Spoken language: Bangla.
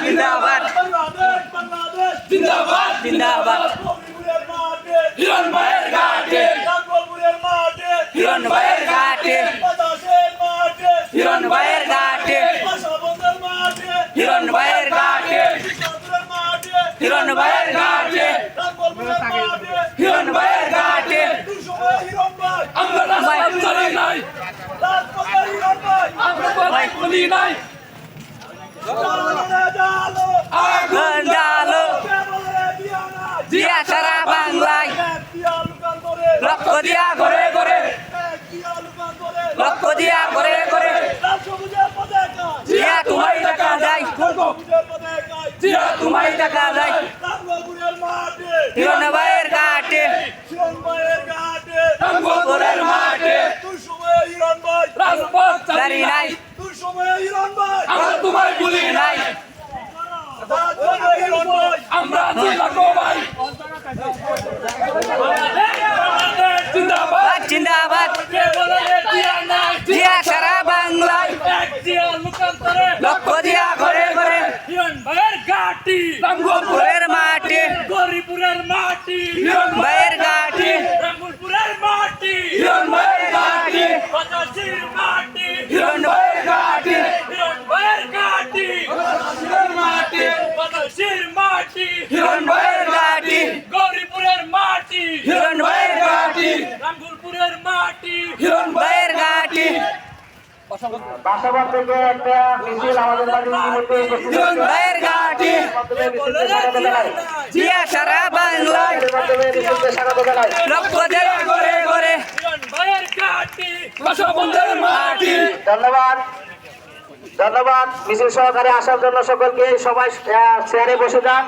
জিন্দাবাদ জিন্দাবাদ জিন্দাবাদ হিরণ ভাইয়ের ঘাটে হিরণ ভাইয়ের ঘাটে হিরণ ভাইয়ের ঘাটে হিরণ ভাইয়ের ঘাটে হিরণ ভাইয়ের ঘাটে হিরণ ভাইয়ের ঘাটে আমরা রাজপথে নাই আমরা বলি নাই আগুন জ্বালো দিয়া সারা বাংলায় লক্ষ দিয়া ঘরে ঘরে লক্ষ দিয়া ঘরে ঘরে জিয়া তোমায় টাকা যায় জিয়া তোমায় টাকা যায় হিরণ ভাইয়ের ঘাটে রঙ্গপুরের মাঠে রাজপথ জারি নাই আমরা তোমায় ভুলি নাই আমরা ভাই জিন্দাবাদ জিন্দাবাদ জিয়া সারা বাংলায় লক্ষ দিয়া ঘরে ঘরে হিরণ ভাইয়ের ঘাটি রঙ্গপুরের মাঠে গরিপুরের মাটি হিরণ ভাইয়ের ঘাটে রঙ্গপুরের মাটি হিরণ ভাইয়ের ঘাটে পঁচাশির মাটি হিরণ ভাইয়ের ঘাটে হিরণ ভাইয়ের ঘাটি মাঠে পঁচাশির মাটি হিরণ ভাইয়ের ঘাটে গরিপুরের মাটি হিরণ ভাইয়ের ঘাটে রঙ্গপুরের মাটি হিরণ ভাইয়ের ঘাটে বাসাবাদ থেকে একটা মিছিল আমাদের বাড়ির মধ্যে হিরণ ভাইয়ের ঘাটে জিয়া সারা বাংলায় লক্ষ দিয়া ঘরে ঘরে হিরণ ভাইয়ের ঘাটি বসবন্ধের মাটি ধন্যবাদ ধন্যবাদ মিছিল সহকারে আসার জন্য সকলকে সবাই চেয়ারে বসে যান।